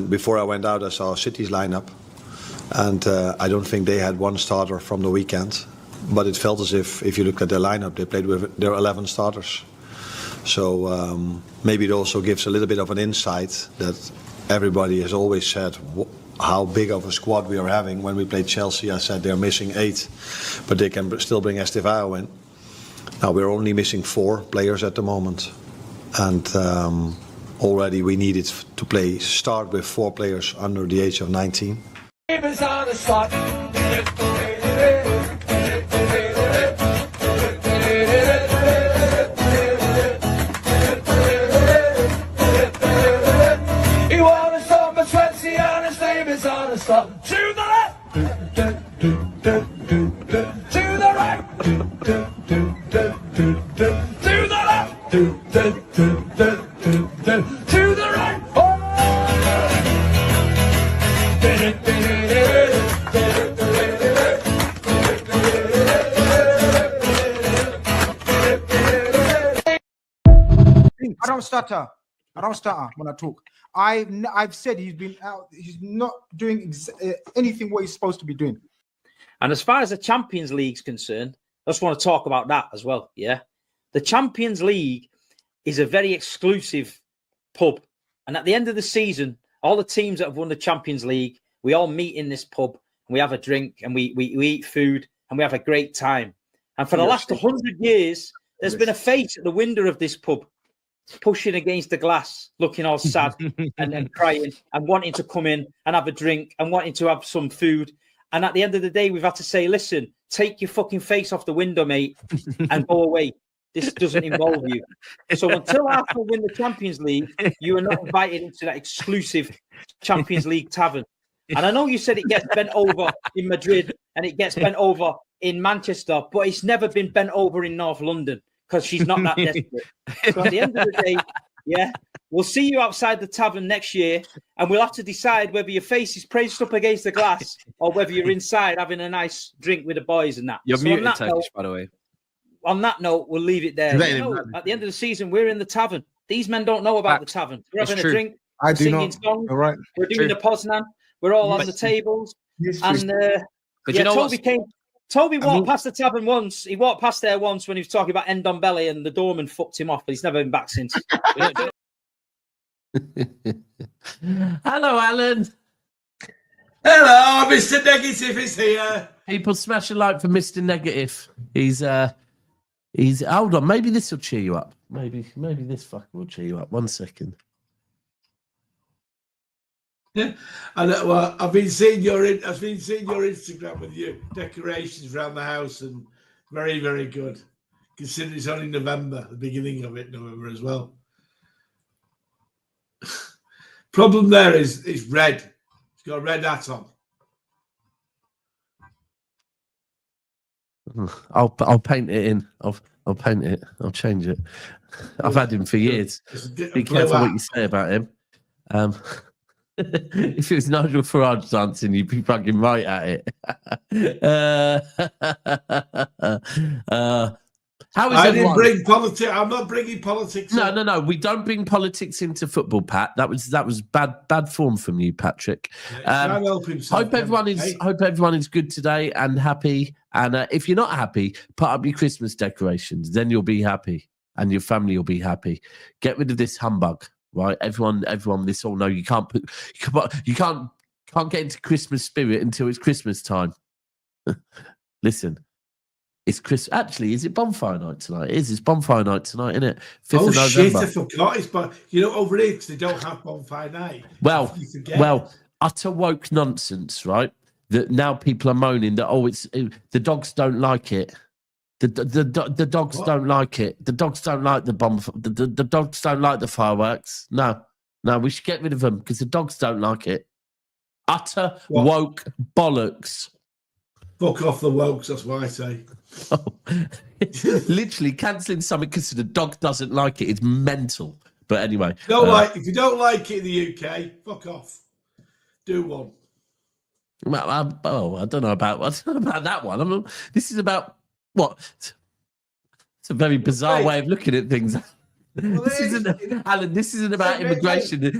Before I went out, I saw City's lineup, and I don't think they had one starter from the weekend. But it felt as if you look at their lineup, they played with their 11 starters. So maybe it also gives a little bit of an insight that everybody has always said how big of a squad we are having. When we played Chelsea, I said they're missing 8, but they can still bring Estevao in. Now we're only missing 4 players at the moment, and already we needed to start with 4 players under the age of 19. Stop. To the left, to the right, to the left, to the right. I don't stutter. I don't stutter when I talk. I've said he's been out. He's not doing anything what he's supposed to be doing. And as far as the Champions League's concerned, I just want to talk about that as well. Yeah, the Champions League is a very exclusive pub, and at the end of the season, all the teams that have won the Champions League, we all meet in this pub and we have a drink and we eat food and we have a great time. And for the last 100 years, there's been a face at the window of this pub, pushing against the glass, looking all sad and crying and wanting to come in and have a drink and wanting to have some food. And at the end of the day, we've had to say, listen, take your fucking face off the window, mate, and go away. This doesn't involve you. So until Arsenal win the Champions League, you are not invited into that exclusive Champions League tavern. And I know you said it gets bent over in Madrid and it gets bent over in Manchester, but it's never been bent over in North London, because she's not that desperate. So at the end of the day, yeah, we'll see you outside the tavern next year, and we'll have to decide whether your face is pressed up against the glass or whether you're inside having a nice drink with the boys and that. You're so muted, Turkish, by the way. On that note, we'll leave it there. You know, at the end of the season, we're in the tavern. These men don't know about the tavern. We're having a drink, I do singing not. songs. All right. We're doing the Poznan. We're all on the tables. Yes, And but you know Toby walked past the tavern once. He walked past there once when he was talking about Ndombele, and the doorman fucked him off, but he's never been back since. Hello, Alan. Hello, Mr. Negative is here. People smash a like for Mr. Negative. He's hold on, maybe this will cheer you up. Maybe this fucker will cheer you up. 1 second. Yeah, and well, I've been seeing your Instagram with your decorations around the house, and very, very good. Considering it's only November, the beginning of it, November as well. Problem there is it's red. It's got a red hat on. I'll paint it in. I'll paint it. I'll change it. I've had him for years. Be careful what you say about him. If it was Nigel Farage dancing, you'd be fucking right at it. How is I everyone? didn't bring politics. I'm not bringing politics. No. We don't bring politics into football, Pat. That was bad form from you, Patrick. Can't help himself, Hope everyone is good today and happy. And if you're not happy, put up your Christmas decorations. Then you'll be happy, and your family will be happy. Get rid of this humbug, right? Everyone, this all know you can't get into Christmas spirit until it's Christmas time. Listen. It's Chris. Actually, is it bonfire night tonight? It's bonfire night tonight, isn't it? 5th of November. Shit! I forgot. It's over here because they don't have bonfire night. Well, utter woke nonsense, right? That now people are moaning that it's the dogs don't like it. The dogs don't like it. The dogs don't like the bomb. The dogs don't like the fireworks. No, we should get rid of them because the dogs don't like it. Utter woke bollocks. Fuck off the wokes, that's what I say. Literally cancelling something because the dog doesn't like it is mental. But anyway. If you don't like it in the UK, fuck off. Do one. Well, I don't know about that one. This is about what? It's a very bizarre way of looking at things. Well, this isn't about immigration. They're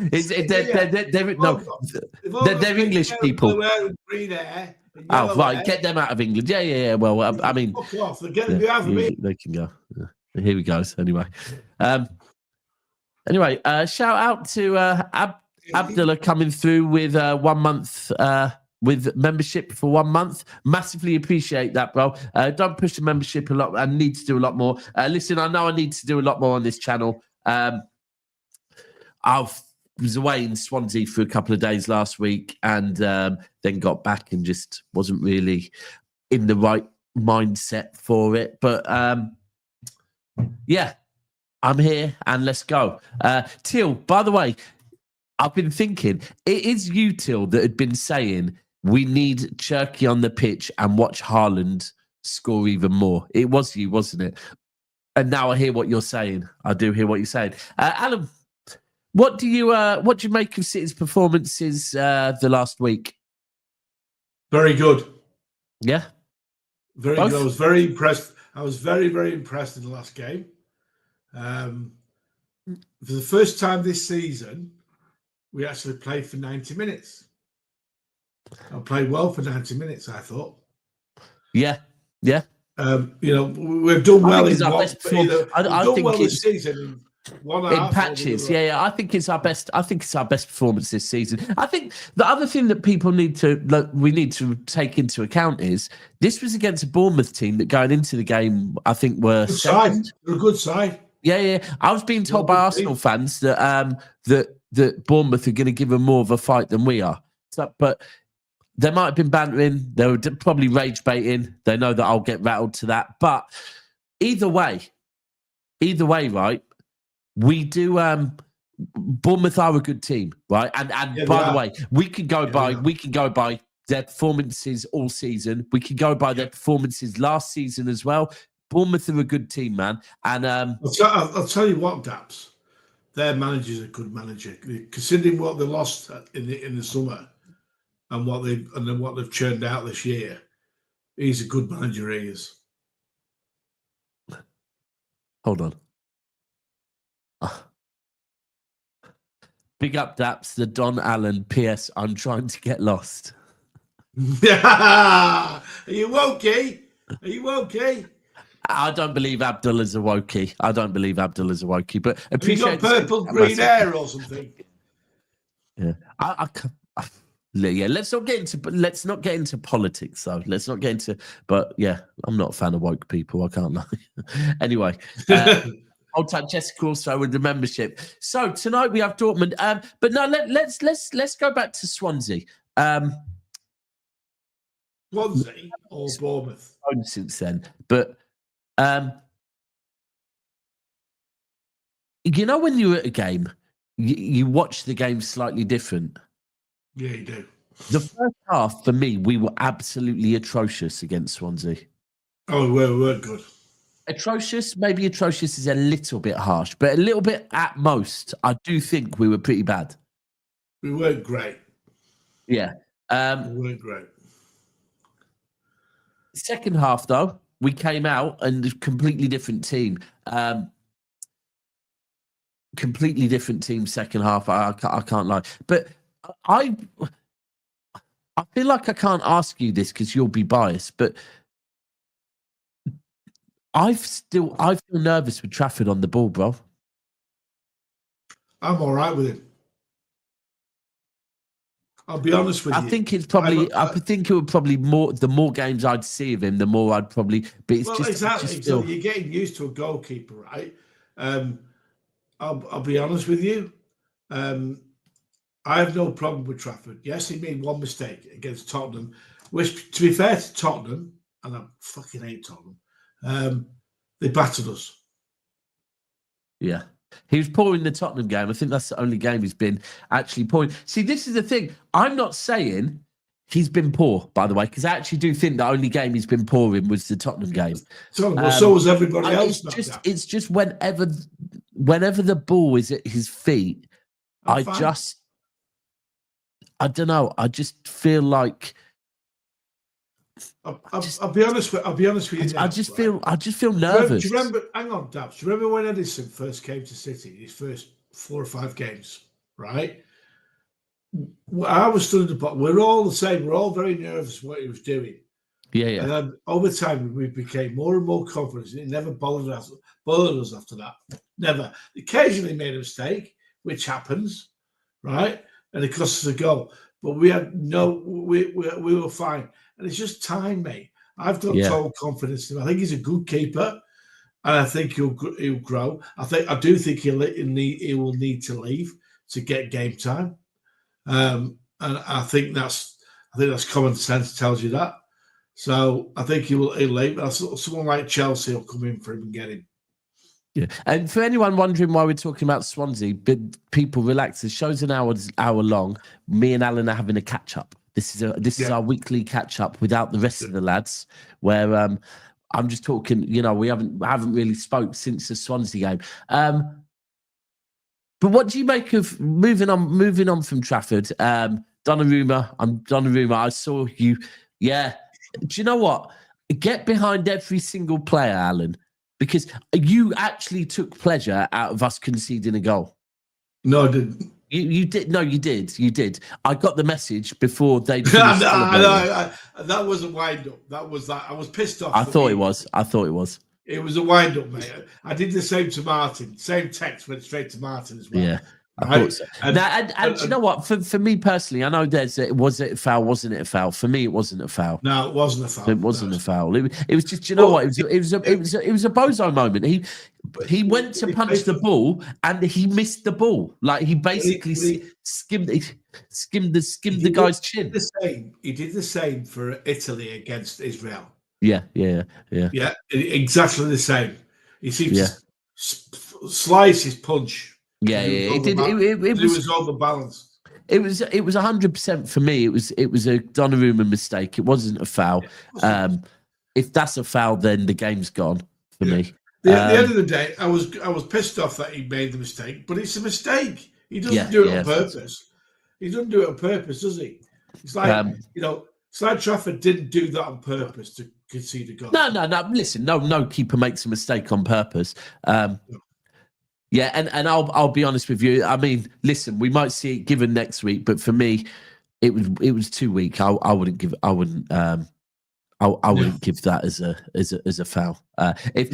English people. Green hair. Oh, right. Get them out of England. Yeah. Well, I mean, fuck off. They're getting me out of me. They can go. Yeah. Here we go. Anyway, shout out to Abdullah coming through with 1 month with membership for 1 month. Massively appreciate that, bro. Don't push the membership a lot. I need to do a lot more. Listen, I know I need to do a lot more on this channel. I was away in Swansea for a couple of days last week and then got back and just wasn't really in the right mindset for it. But yeah, I'm here and let's go. Till, by the way, I've been thinking, it is you, Till, that had been saying we need Cherki on the pitch and watch Haaland score even more. It was you, wasn't it? And now I hear what you're saying. I do hear what you're saying. Alan, what do you make of City's performances the last week? Very good. Yeah. Very good. I was very impressed. I was very, very impressed in the last game. For the first time this season, we actually played for 90 minutes. I played well for 90 minutes, I thought. Yeah. We've done well in one. I think well this season. In patches, yeah. I think it's our best. I think it's our best performance this season. I think the other thing that we need to take into account is this was against a Bournemouth team that going into the game, I think were second. They're a good side. Yeah. I was being told by Arsenal fans that that Bournemouth are going to give them more of a fight than we are. So, but they might have been bantering. They were probably rage baiting. They know that I'll get rattled to that. But either way, right. We do. Bournemouth are a good team, right? And by the way, we can go by their performances all season. We can go by their performances last season as well. Bournemouth are a good team, man. And I'll tell you what, Daps, their manager's a good manager, considering what they lost in the summer and what they've churned out this year. He's a good manager. He is. Hold on. Big up, Daps, the Don Allen. P.S. I'm trying to get lost. Are you wokey? I don't believe Abdullah's a wokey. But appreciate. Have you got purple green hair or something? Yeah, yeah. Let's not get into politics, though. Let's not get into. But yeah, I'm not a fan of woke people. I can't lie. Anyway. Old time Jessica also with the membership. So tonight we have Dortmund. But no, let's go back to Swansea. Swansea or Bournemouth? Since then, but when you're at a game, you watch the game slightly different. Yeah, you do. The first half for me, we were absolutely atrocious against Swansea. Oh, we were good. Atrocious, maybe atrocious is a little bit harsh, but a little bit at most. I do think we were pretty bad. We weren't great. Yeah. We weren't great. Second half, though, we came out and a completely different team. Completely different team. Second half, I can't lie, but I feel like I can't ask you this because you'll be biased, but I feel nervous with Trafford on the ball, bro. I'm all right with it. I'll be honest with you. I think it's probably. I think it would probably more. The more games I'd see of him, the more I'd probably. But it's just exactly. So you're getting used to a goalkeeper, right? I'll be honest with you. I have no problem with Trafford. Yes, he made one mistake against Tottenham, which, to be fair to Tottenham, and I fucking hate Tottenham, they battered us. Yeah. He was poor in the Tottenham game. I think that's the only game he's been actually poor. See, this is the thing. I'm not saying he's been poor, by the way, because I actually do think the only game he's been poor in was the Tottenham game. So was everybody else. It's just whenever the ball is at his feet, I don't know. I just feel like I'll be honest with you. I just feel nervous. Do you remember? Hang on, Dabs. Do you remember when Edison first came to City? His first 4 or 5 games, right? I was stood at the bottom. We're all the same. We're all very nervous what he was doing. Yeah, yeah. And then over time, we became more and more confident. It never bothered us after that. Never. Occasionally made a mistake, which happens, right? And it cost us a goal. But we were fine. And it's just time, mate. I've got total confidence in him. I think he's a good keeper, and I think he'll grow. I do think he will need to leave to get game time, and I think that's common sense tells you that. So I think he'll leave. Someone like Chelsea will come in for him and get him. Yeah, and for anyone wondering why we're talking about Swansea, people relax. The show's an hour long. Me and Alan are having a catch up. This is our weekly catch up without the rest of the lads, where I'm just talking. You know, we haven't really spoke since the Swansea game. But what do you make of moving on from Trafford? Donnarumma. I saw you. Yeah. Do you know what? Get behind every single player, Alan, because you actually took pleasure out of us conceding a goal. No, I didn't. You did. No, you did. You did. I got the message before they. That was a wind up. That was that. I was pissed off. I thought it was. It was a wind up, mate. I did the same to Martin. Same text went straight to Martin as well. Yeah. I thought so. And you know what? For me personally, I know was it a foul? Wasn't it a foul? For me, it wasn't a foul. No, it wasn't a foul. It wasn't a foul. It was just. You know what? It was a bozo moment. He went to punch the ball and he missed the ball. Like he basically skimmed the guy's chin. He did the same for Italy against Israel. Yeah, exactly the same. He seemed to slice his punch. Yeah, it did. It was overbalanced. It was 100% for me. It was a Donnarumma mistake. It wasn't a foul. If that's a foul, then the game's gone for me. At the end of the day, I was pissed off that he made the mistake, but it's a mistake. He doesn't do it on purpose. He doesn't do it on purpose, does he? It's like Slide Trafford didn't do that on purpose to concede a goal. No. Listen, no keeper makes a mistake on purpose. Yeah, and I'll be honest with you. I mean, listen, we might see it given next week, but for me, it was too weak. I wouldn't give that as a foul. If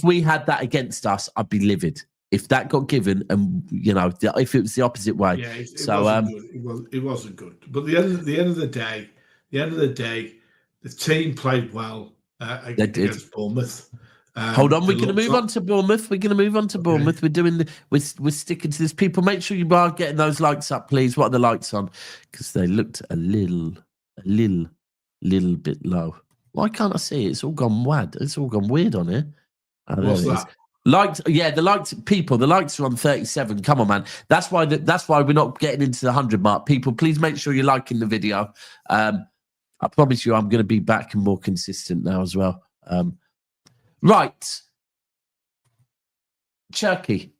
we had that against us, I'd be livid. If that got given, and if it was the opposite way, it wasn't good. But the end of the day, the team played well against Bournemouth. Hold on, we're going to move on to Bournemouth. Okay. We're sticking to this. People, make sure you are getting those likes up, please. What are the likes on? Because they looked a little bit low. Why can't I see it? It's all gone wad. It's all gone weird on here. What's that? Likes, the likes, people. The likes are on 37. Come on, man. That's why we're not getting into the 100 mark. People, please make sure you're liking the video. I promise you, I'm going to be back and more consistent now as well. Right. Cherki.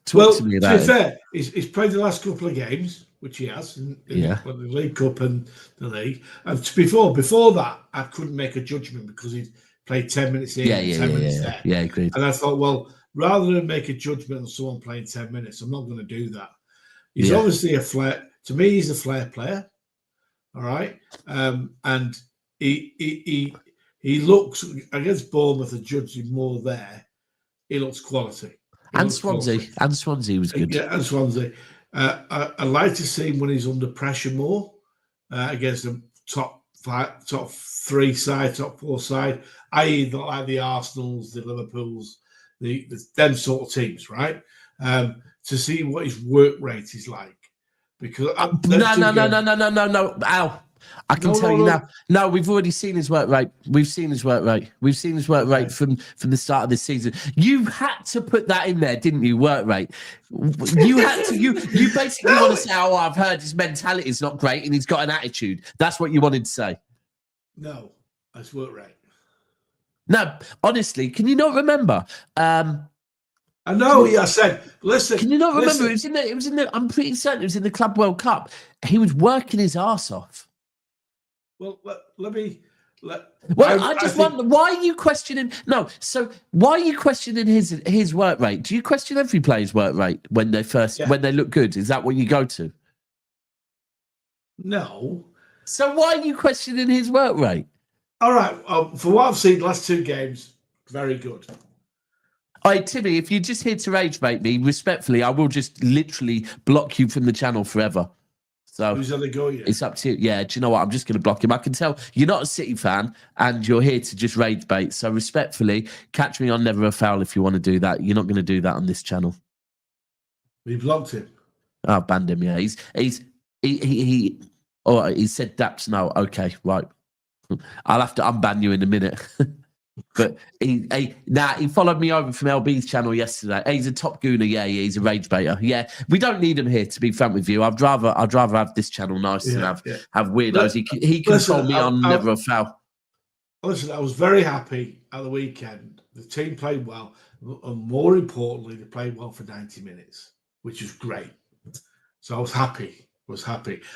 Talk to me about to be it. fair, he's played the last couple of games, which he has in Yeah. the League Cup and the league. And before that, I couldn't make a judgment because he'd played 10 minutes here and 10 minutes there. Yeah, agreed. And I thought, well, rather than make a judgment on someone playing 10 minutes, I'm not going to do that. He's obviously a flair. To me, he's a flair player. All right. And he looks against Bournemouth, the judge him more there. He looks quality. And Swansea was good. Yeah, and Swansea. I like to see him when he's under pressure more against the top three side, top four side, i.e. like the Arsenals, the Liverpools, them sort of teams, right? To see what his work rate is like. Because No. Al, I can tell you now. No, we've already seen his work rate. We've seen his work rate. We've seen his work rate from the start of this season. You had to put that in there, didn't you? Work rate. You had to. You basically want to say, "Oh, I've heard his mentality is not great and he's got an attitude." That's what you wanted to say. No, that's work rate. No, honestly, can you not remember? I know. I said, listen. Can you not remember? It was in the. I'm pretty certain it was in the Club World Cup. He was working his ass off. Well, let me. I just wonder, why are you questioning? No, so why are you questioning his work rate? Do you question every player's work rate when they look good? Is that what you go to? No. So why are you questioning his work rate? All right. For what I've seen, the last two games, very good. All right, Timmy, if you're just here to rage bait me, respectfully, I will just literally block you from the channel forever. So who's the go? It's up to you. Yeah, do you know what? I'm just going to block him. I can tell you're not a City fan and you're here to just rage bait. So respectfully, catch me on Never a Foul if you want to do that. You're not going to do that on this channel. We blocked him. Oh, banned him. Yeah, he said Daps no. Okay, right. I'll have to unban you in a minute. But he followed me over from LB's channel yesterday. He's a top gooner. Yeah, he's a rage baiter. Yeah, we don't need him here, to be frank with you. I'd rather have this channel nice than have weirdos. He can follow me on Never a Foul. Listen, I was very happy at the weekend. The team played well, and more importantly, they played well for 90 minutes, which is great. So I was happy.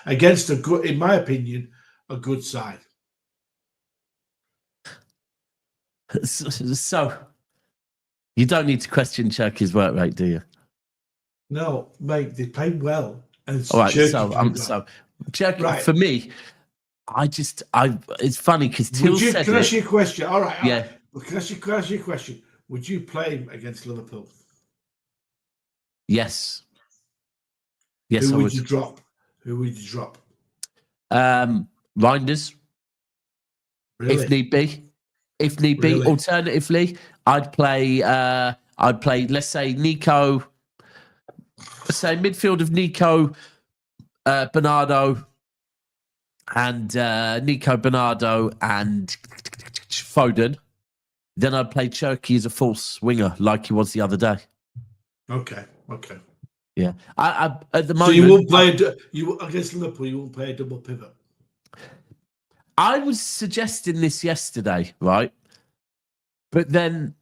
Against a good, in my opinion, a good side. So, you don't need to question Cherki's work rate, do you? No, mate, they played well. And all right, Cherki, right. For me, it's funny because Till said Can I ask you a question? All right. Yeah. Can I ask you a question? Would you play him against Liverpool? Yes. Yes, Who would you drop? Reinders. Really? If need be. Really? Alternatively, I'd play, let's say, Nico, midfield of Nico, Bernardo, and Foden. Then I'd play Cherki as a false winger, like he was the other day. Okay. Yeah. I at the moment. So you won't play against Liverpool, you won't play a double pivot? I was suggesting this yesterday, right? But then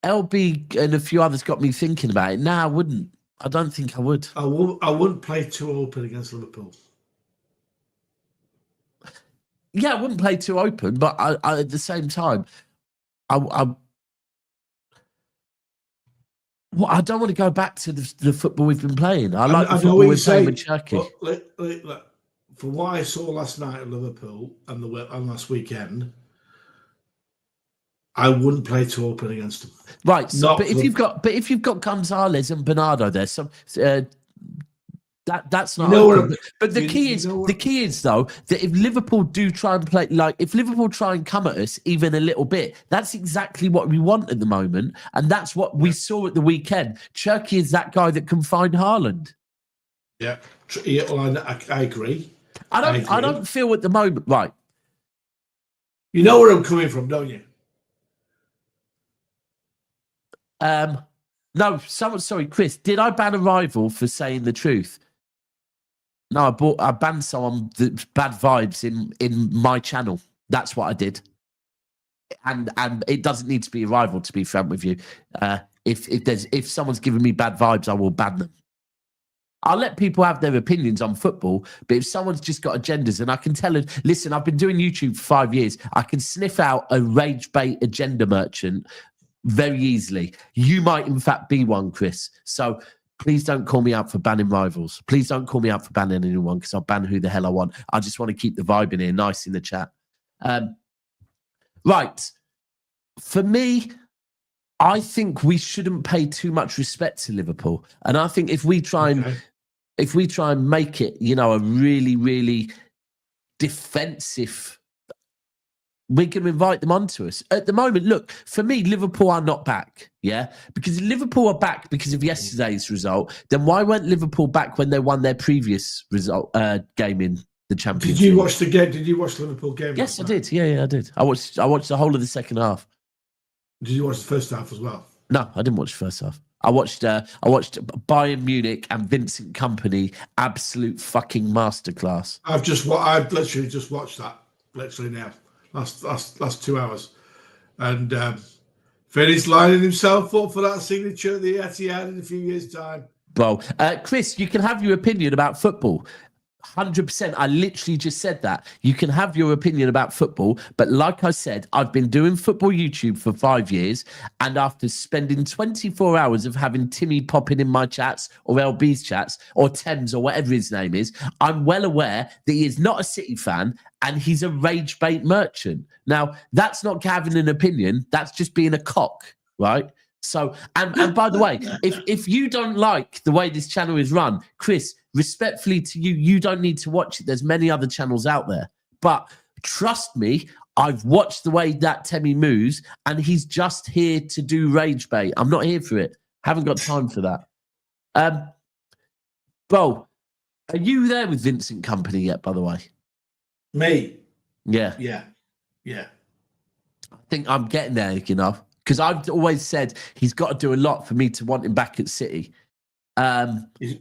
LB and a few others got me thinking about it. No, I wouldn't. I don't think I would. I wouldn't play too open against Liverpool. Yeah, I wouldn't play too open, but I at the same time, I don't want to go back to the football we've been playing. I like the football we're playing with Cherki. Look, from what I saw last night at Liverpool and last weekend, I wouldn't play too open against them. Right, so, but if you've got Gonzalez and Bernardo there, so that's not open. But the key is though that if Liverpool do try and play, like if Liverpool try and come at us even a little bit, that's exactly what we want at the moment, and that's what we saw at the weekend. Cherki is that guy that can find Haaland. Yeah, well, I agree. I don't feel at the moment, right? You know where I'm coming from, don't you? No, sorry, Chris. Did I ban a rival for saying the truth? No, I banned someone that's bad vibes in my channel. That's what I did. And it doesn't need to be a rival, to be frank with you. If someone's giving me bad vibes, I will ban them. I'll let people have their opinions on football, but if someone's just got agendas, and I can tell it, listen, I've been doing YouTube for 5 years, I can sniff out a rage bait agenda merchant very easily. You might, in fact, be one, Chris. So please don't call me out for banning rivals. Please don't call me out for banning anyone, because I'll ban who the hell I want. I just want to keep the vibe in here nice in the chat. Right. For me, I think we shouldn't pay too much respect to Liverpool. And I think if we try and make it, a really, really defensive, we can invite them onto us. At the moment, look, for me, Liverpool are not back, yeah? Because if Liverpool are back because of yesterday's result, then why weren't Liverpool back when they won their previous game in the Champions League? Did you watch the game? Did you watch the Liverpool game? Yes, I did. Yeah, I did. I watched the whole of the second half. Did you watch the first half as well? No, I didn't watch the first half. I watched Bayern Munich and Vincent Kompany, absolute fucking masterclass. I've literally just watched that now. Last 2 hours, and Vinny's lining himself up for that signature that he had in a few years' time. Well, Chris, you can have your opinion about football. 100%. I literally just said that. You can have your opinion about football, but like I said, I've been doing football YouTube for 5 years, and after spending 24 hours of having Timmy popping in my chats or LB's chats or Thames or whatever his name is, I'm well aware that he is not a City fan and he's a rage bait merchant. Now, that's not having an opinion. That's just being a cock, right? So, and by the way, if you don't like the way this channel is run, Chris, respectfully to you, you don't need to watch it. There's many other channels out there. But trust me, I've watched the way that Temi moves, and he's just here to do rage bait. I'm not here for it. Haven't got time for that. Bo, are you there with Vincent Kompany yet, by the way? Me? Yeah. Yeah. I think I'm getting there, because I've always said he's got to do a lot for me to want him back at City. He's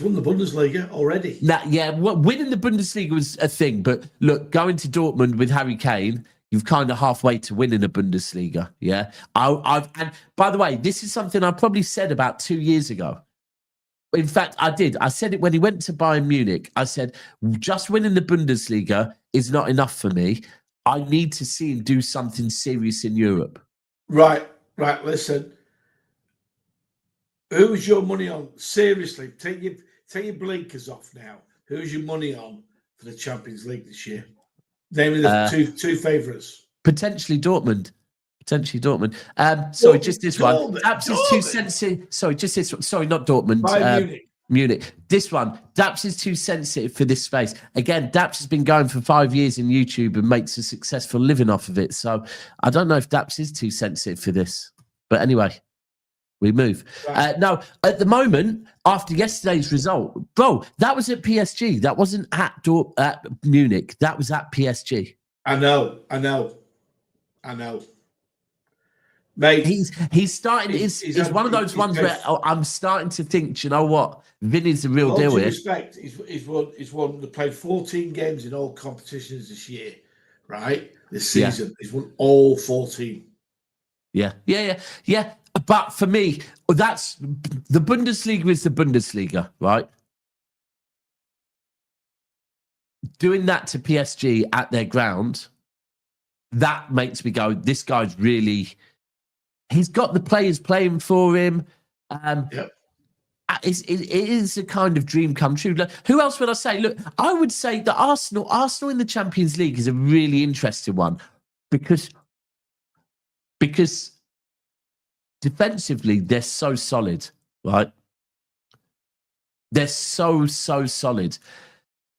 won the Bundesliga already. Winning the Bundesliga was a thing, but look, going to Dortmund with Harry Kane, you've kind of halfway to winning a Bundesliga. Yeah, and by the way, this is something I probably said about 2 years ago. In fact, I did. I said it when he went to Bayern Munich. I said, just winning the Bundesliga is not enough for me. I need to see him do something serious in Europe. Right. Listen, who's your money on? Seriously, take your blinkers off now. Who's your money on for the Champions League this year? Name me the two favourites. Potentially Dortmund. Just this one. Daps is too sensitive. Sorry, just this one. Sorry, not Dortmund. Munich. This one. Daps is too sensitive for this space. Again, Daps has been going for 5 years in YouTube and makes a successful living off of it. So I don't know if Daps is too sensitive for this. But anyway, we move. Right. Now, at the moment, after yesterday's result, bro, that was at PSG. That wasn't at Munich. That was at PSG. I know. Mate, he's starting. He's one of those ones where I'm starting to think, do you know what? Vinny's the real deal here. Respect. He's won. They played 14 games in all competitions this year, right? This season, he's won all 14. Yeah. But for me, that's the Bundesliga is the Bundesliga, right? Doing that to PSG at their ground, that makes me go, this guy's really. He's got the players playing for him. Yep. It is a kind of dream come true. Who else would I say? Look, I would say that Arsenal in the Champions League is a really interesting one because defensively they're so solid, right? They're so solid.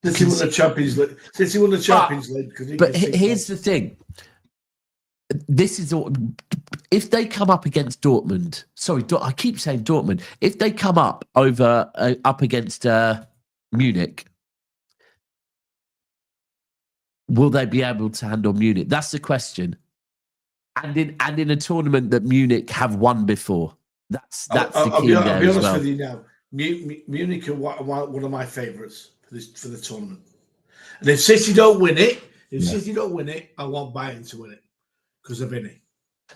Since he won the Champions League. But here's the thing. This is all. If they come up against Dortmund, I keep saying Dortmund. If they come up against Munich, will they be able to handle Munich? That's the question. And in a tournament that Munich have won before, that's the key there as well. I'll be honest with you now. Munich are one of my favourites for the tournament. And if City don't win it, I want Bayern to win it because of Vinny.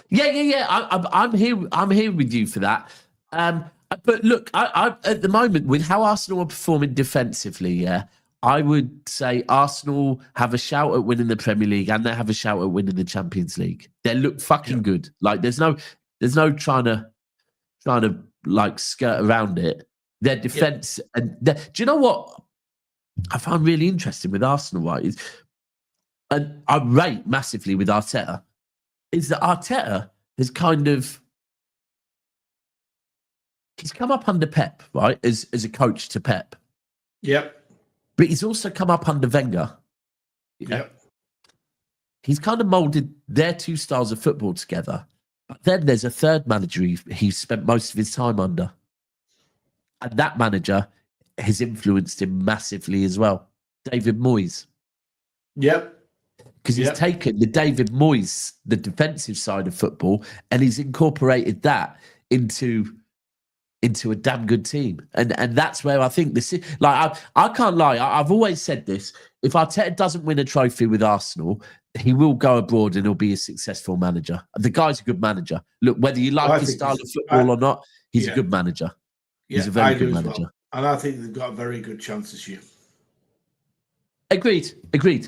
Yeah. I'm here. I'm here with you for that. But look, I at the moment with how Arsenal are performing defensively, yeah, I would say Arsenal have a shout at winning the Premier League and they have a shout at winning the Champions League. They look fucking good. Like there's no trying to like skirt around it. Their defense and do you know what I find really interesting with Arsenal? Right, is and I rate massively with Arteta is that Arteta has kind of he's come up under Pep, right, as a coach to Pep. Yep. But he's also come up under Wenger. Yep. He's kind of molded their two styles of football together. But then there's a third manager he spent most of his time under. And that manager has influenced him massively as well. David Moyes. Yep. Because he's taken the David Moyes, the defensive side of football, and he's incorporated that into a damn good team. And that's where I think this is. Like, I can't lie. I've always said this. If Arteta doesn't win a trophy with Arsenal, he will go abroad and he'll be a successful manager. The guy's a good manager. Look, whether you like his style of football or not, he's a good manager. He's a very good manager. Well. And I think they've got a very good chance this year. Agreed.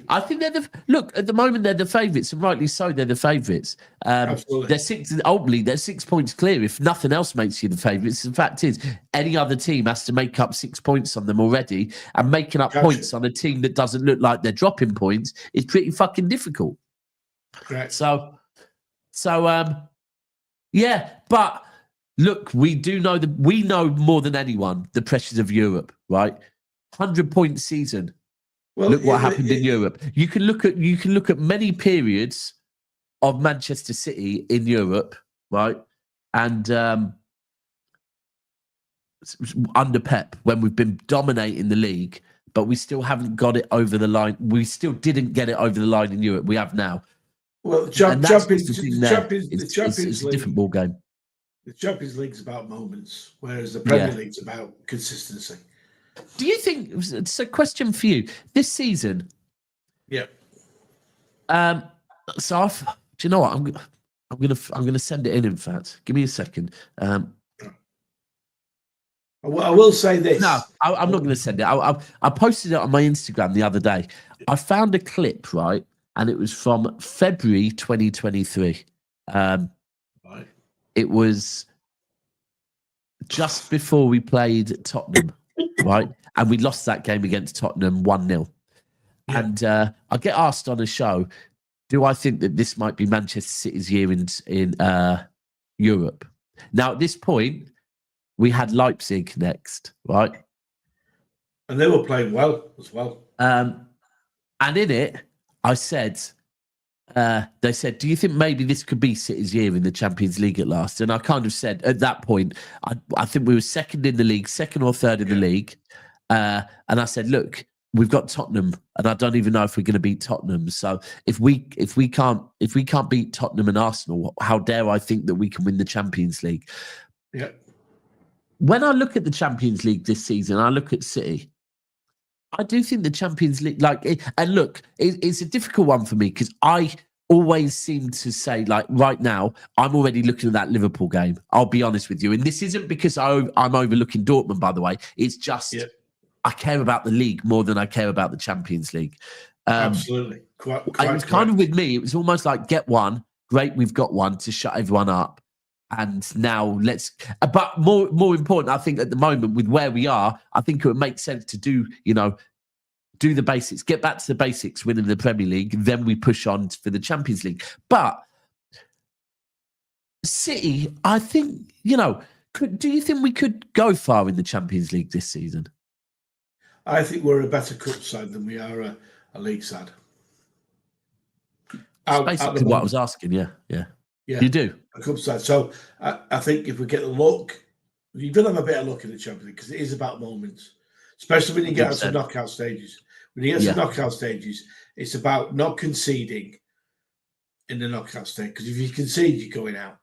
I think look, at the moment they're the favourites, and rightly so, they're the favourites. Absolutely. They're 6 points clear. If nothing else makes you the favourites, the fact is, any other team has to make up 6 points on them already, and making up points on a team that doesn't look like they're dropping points is pretty fucking difficult. Correct. So, yeah, but look, we know more than anyone the pressures of Europe, right? 100-point season. Well, look what happened in Europe. You can look at many periods of Manchester City in Europe, right? And under Pep, when we've been dominating the league, but we still haven't got it over the line. We still didn't get it over the line in Europe. We have now. Well, the Champions it's a different ball game. The Champions League's about moments, whereas the Premier League's about consistency. Do you think it's a question for you this season? Yeah. So do you know what I'm gonna send it in. In fact, give me a second. I will say this. No, I'm not going to send it. I posted it on my Instagram the other day. I found a clip, right, and it was from February 2023. Right. It was just before we played Tottenham. Right, and we lost that game against Tottenham 1-0. Yeah. And I get asked on a show, do I think that this might be Manchester City's year in Europe? Now, at this point, we had Leipzig next, right? And they were playing well as well. And in it, I said, they said, do you think maybe this could be City's year in the Champions League at last? And I kind of said at that point, I think we were second in the league, second or third in the league. And I said, look, we've got Tottenham, and I don't even know if we're going to beat Tottenham. So if we can't beat Tottenham and Arsenal, how dare I think that we can win the Champions League? Yeah. When I look at the Champions League this season, I look at City. I do think the Champions League, and look, it's a difficult one for me because I always seem to say, like, right now, I'm already looking at that Liverpool game. I'll be honest with you. And this isn't because I'm overlooking Dortmund, by the way. It's just I care about the league more than I care about the Champions League. Absolutely. It was kind of with me, it was almost like, get one. Great, we've got one to shut everyone up. And now but more important, I think at the moment with where we are, I think it would make sense to do the basics, get back to the basics, winning the Premier League, then we push on for the Champions League. But City, I think, do you think we could go far in the Champions League this season? I think we're a better cup side than we are a league side. That's basically what I was asking, yeah. You do? A cup side. So I think if we get the luck, you've got to have a bit of luck in the Champions League because it is about moments, especially when you get to knockout stages. When you get to knockout stages, it's about not conceding in the knockout stage because if you concede, you're going out.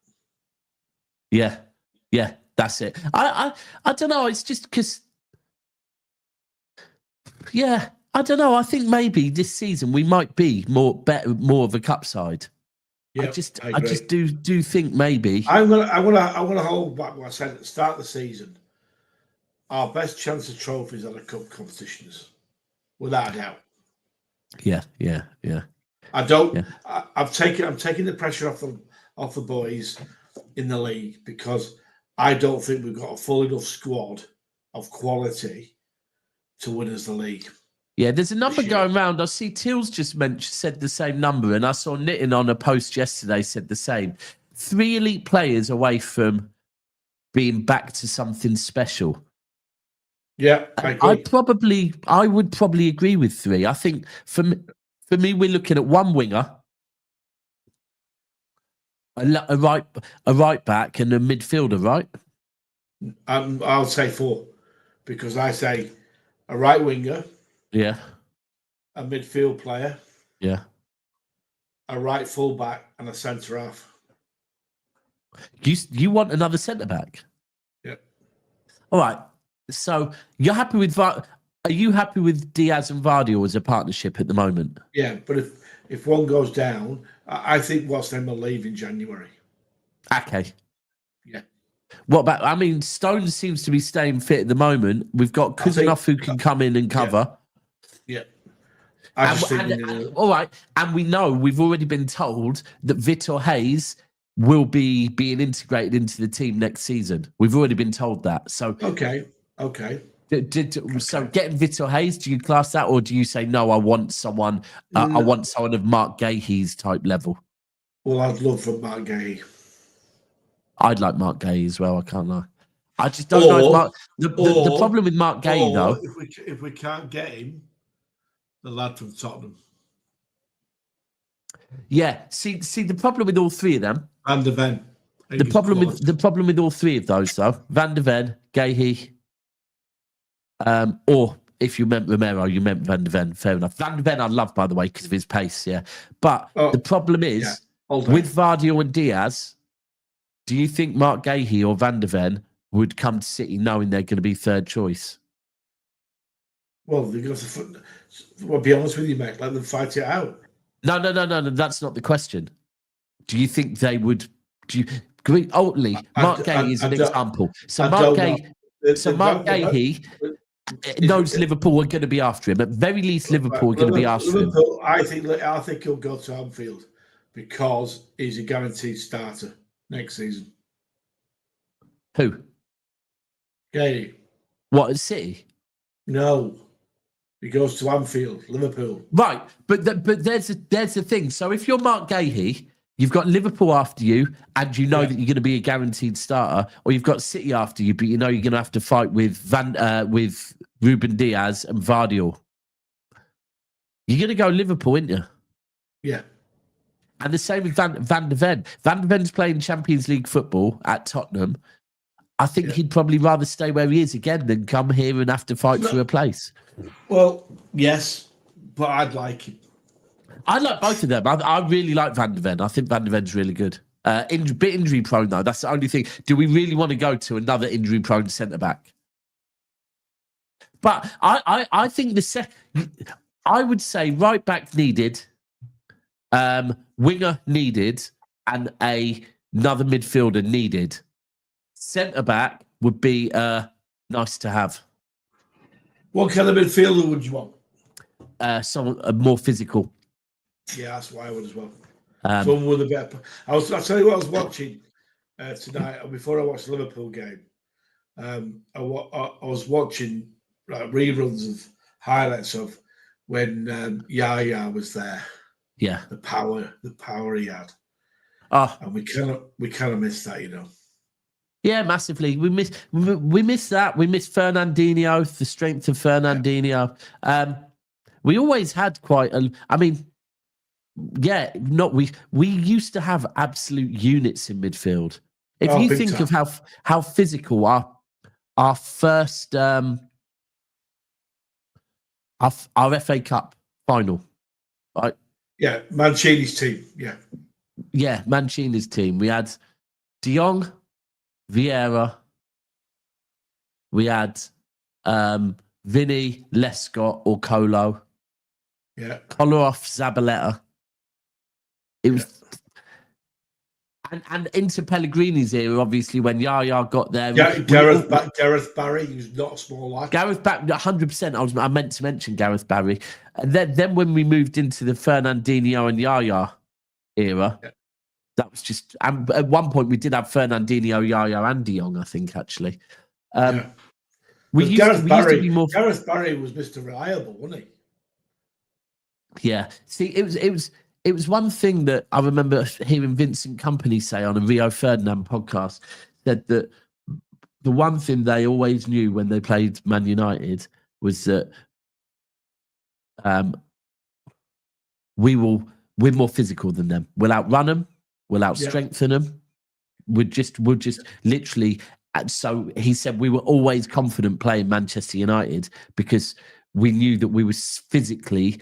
Yeah. That's it. I don't know. It's just because, yeah, I don't know. I think maybe this season we might be more of a cup side. Yeah, I just do think maybe. I want to hold back what I said at the start of the season. Our best chance of trophies are the cup competitions, without a doubt. Yeah. I don't. Yeah. I'm taking the pressure off the boys in the league because I don't think we've got a full enough squad of quality to win us the league. Yeah, there's a number going around. I see Teals just said the same number, and I saw Nitton on a post yesterday said the same. 3 elite players away from being back to something special. Yeah, I agree. I would probably agree with 3. I think for me, we're looking at 1 winger, a right back, and a midfielder, right? I'll say 4 because I say a right winger, Yeah, a midfield player, yeah. a right fullback, and a centre half. You want another centre back? Yeah. All right. So you're happy with Are you happy with Diaz and Vardy as a partnership at the moment? Yeah, but if one goes down, I think what's them will leave in January. Okay. Yeah. What about? I mean, Stones seems to be staying fit at the moment. We've got Kuzanov who can come in and cover. Yeah. All right, and we know we've already been told that Vitor Hayes will be being integrated into the team next season. We've already been told that. So okay. So getting Vitor Hayes, do you class that, or do you say no? I want someone. I want someone of Mark Gahey's type level. Well, I'd love for Mark Gahey. I'd like Mark Gahey as well. I can't lie. I just don't know if Mark. The problem with Mark Gahey, though, if we can't get him, the lad from Tottenham. Yeah. See the problem with all 3 of them. Van de Ven. The problem with all 3 of those, though, Van de Ven, Gahey, or if you meant Romero, you meant Van de Ven. Fair enough. Van de Ven I love, by the way, because of his pace. Yeah. But the problem is with Vardy and Diaz. Do you think Mark Gahey or Van de Ven would come to City knowing they're going to be third choice? Well, I'll be honest with you, mate. Let them fight it out. No. That's not the question. Do you think they would? Ultimately, Mark Gahey is an example. So Mark Gahey knows Liverpool are going to be after him. At very least, Liverpool are going to be after him. I think he'll go to Anfield because he's a guaranteed starter next season. Who? Gahey. What, at City? No. He goes to Anfield, Liverpool. Right, but there's the thing. So if you're Mark Gahey, you've got Liverpool after you, and you know that you're going to be a guaranteed starter, or you've got City after you, but you know you're going to have to fight with Ruben Diaz and Vardy. You're going to go Liverpool, aren't you? Yeah. And the same with Van de Ven. Van de Ven's playing Champions League football at Tottenham. I think he'd probably rather stay where he is again than come here and have to fight for a place. Well, yes, but I'd like him. I like both of them. I really like Van de Ven. I think Van de Ven's really good. Bit injury prone, though. That's the only thing. Do we really want to go to another injury prone centre back? But I think I would say right back needed, winger needed, and another midfielder needed. Centre back would be nice to have. What kind of midfielder would you want? Someone more physical. Yeah, that's what I would as well. Someone with a better. I'll tell you what I was watching tonight before I watched the Liverpool game. I was watching reruns of highlights of when Yaya was there. Yeah, the power he had. And we kind of missed that, you know. Yeah, massively. We miss that. We miss Fernandinho, the strength of Fernandinho. We always had quite a. I mean, yeah, we used to have absolute units in midfield. If you think of how physical our first our FA Cup final, right? Yeah, Mancini's team. Yeah, Mancini's team. We had De Jong, Vieira, we had Vinny, Lescott, or Colo. Yeah. Kolarov, Zabaleta. It was, and into Pellegrini's era, obviously, when Yaya got there. Gareth Barry, who's not a small lad. Gareth Barry, 100%. I meant to mention Gareth Barry. And then when we moved into the Fernandinho and Yaya era, that was just. At one point, we did have Fernandinho, Yaya, and De Jong, I think, actually. Gareth Barry was Mr. Reliable, wasn't he? Yeah. See, it was one thing that I remember hearing Vincent Kompany say on a Rio Ferdinand podcast, said that the one thing they always knew when they played Man United was that we're more physical than them. We'll outrun them. We'll outstrengthen them. We'll just literally. And so he said we were always confident playing Manchester United because we knew that we were physically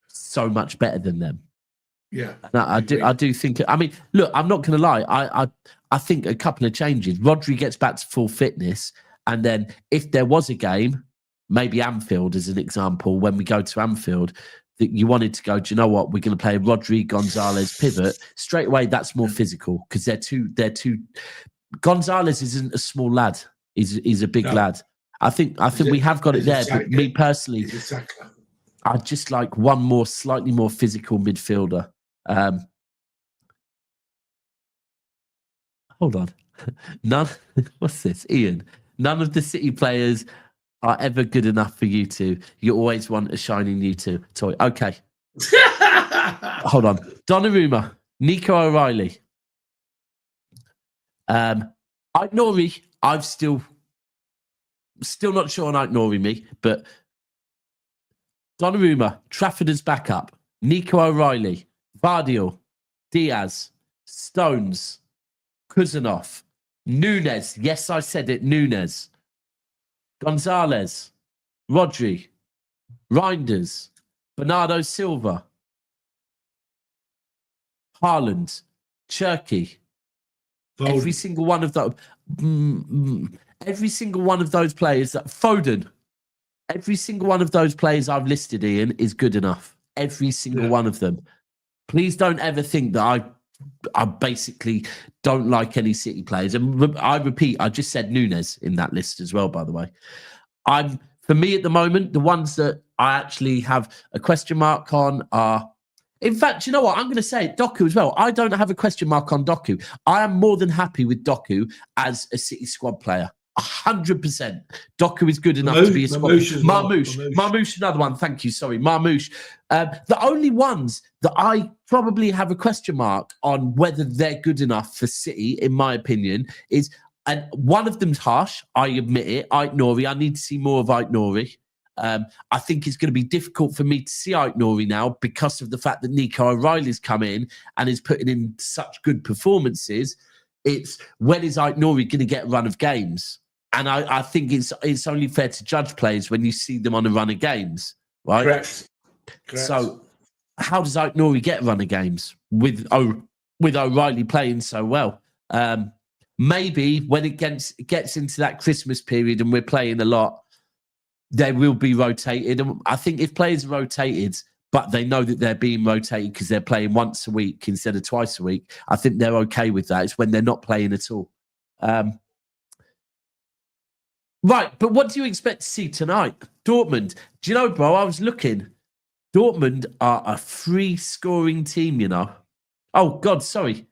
so much better than them. Yeah, I do think. I mean, look, I'm not going to lie. I think a couple of changes. Rodri gets back to full fitness, and then if there was a game, maybe Anfield as an example, when we go to Anfield, that you wanted to go, do you know what? We're going to play Rodri Gonzalez pivot straight away. That's more physical because they're two. Gonzalez isn't a small lad. He's a big lad. I think we have got it there. But me personally, I'd just like one more, slightly more physical midfielder. Hold on. What's this? Ian. None of the City players are ever good enough for you two. You always want a shiny new toy. Okay. Hold on. Donnarumma, Nico O'Reilly. Nori, I'm still not sure on Nori me, but Donnarumma, Trafford as backup, Nico O'Reilly, Vardiel, Diaz, Stones, Kuzanov, Nunes. Yes, I said it, Nunes. Gonzalez, Rodri, Reinders, Bernardo Silva, Haaland, Cherki. Every single one of those. Every single one of those players that Foden. Every single one of those players I've listed, Ian, is good enough. Every single one of them. Please don't ever think that I basically don't like any City players. And I repeat, I just said Nunes in that list as well, by the way. For me at the moment, the ones that I actually have a question mark on are, in fact, you know what? I'm going to say it, Doku as well. I don't have a question mark on Doku. I am more than happy with Doku as a City squad player. 100%. Doku is good enough to be a squad. Marmoush, another one. Thank you. Sorry, Marmoush. The only ones that I probably have a question mark on whether they're good enough for City, in my opinion, is, and one of them's harsh, I admit it, Ait-Nouri. I need to see more of Ait-Nouri. I think it's going to be difficult for me to see Ait-Nouri now because of the fact that Nico O'Reilly's come in and is putting in such good performances. It's when is Ait-Nouri going to get a run of games? And I think it's only fair to judge players when you see them on a run of games, right? Correct. So how does Ait-Nouri get a run of games with O'Reilly playing so well? Maybe when it gets into that Christmas period and we're playing a lot, they will be rotated. And I think if players are rotated, but they know that they're being rotated because they're playing once a week instead of twice a week, I think they're okay with that. It's when they're not playing at all. Right, but what do you expect to see tonight? Dortmund. Do you know, bro, I was looking. Dortmund are a free-scoring team, you know. Oh, God, sorry.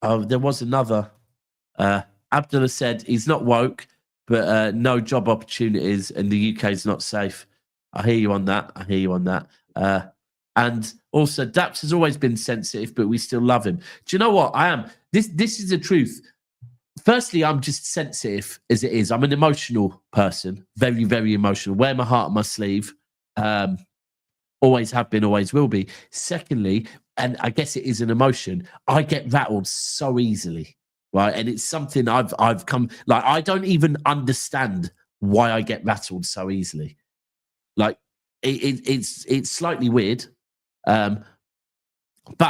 Oh, there was another. Abdullah said he's not woke, but no job opportunities and the UK is not safe. I hear you on that. And also, Daps has always been sensitive, but we still love him. Do you know what? I am. This is the truth. Firstly, I'm just sensitive as it is. I'm an emotional person, very, very emotional. Wear my heart on my sleeve. Always have been, always will be. Secondly, and I guess it is an emotion, I get rattled so easily, right? And it's something I've come, like, I don't even understand why I get rattled so easily. Like, it's slightly weird. But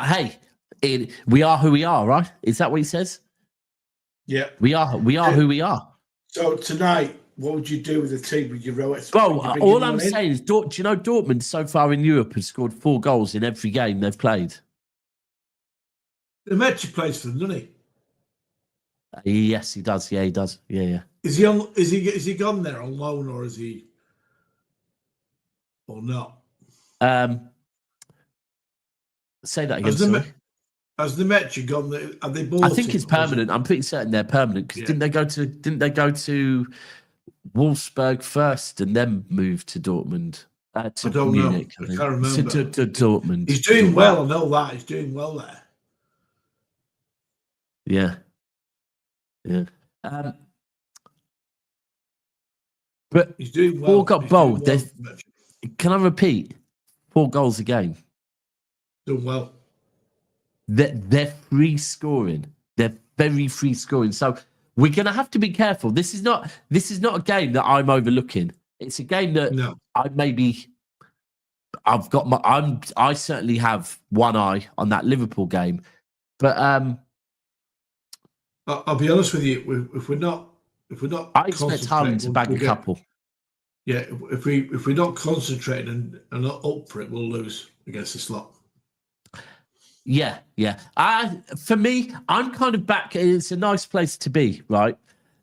hey, we are who we are, right? Is that what he says? Yeah. We are who we are. So tonight, what would you do with the team? Would you row it? Bro, would you bring all anyone I'm in? saying is, do you know Dortmund so far in Europe has scored 4 goals in every game they've played? The Metchi plays for them, doesn't he? Yes, he does. Yeah, he does. Yeah. Is he on? Is he gone there on loan, or is he, or not? Say that again, sorry. Has the Metchi gone there? Have they bought I think him, it's or is it- permanent. I'm pretty certain they're permanent because Yeah. didn't they go to Wolfsburg first and then move to Dortmund? To I don't Munich, know. I think. can't remember. To Dortmund. He's doing Dortmund. well. I know that he's doing well there. Yeah. But He's doing well. 4 got He's bold. doing well, Metchi. Can I repeat? 4 goals a game. Doing well. They're free scoring. They're very free scoring. So we're going to have to be careful. This is not a game that I'm overlooking. It's a game that No. I certainly have one eye on that Liverpool game. But I'll be honest with you. If we're not, I expect Haaland to bag a couple. Yeah, if we're not concentrating and not up for it, we'll lose against this lot. Yeah. For me, I'm kind of back. It's a nice place to be, right?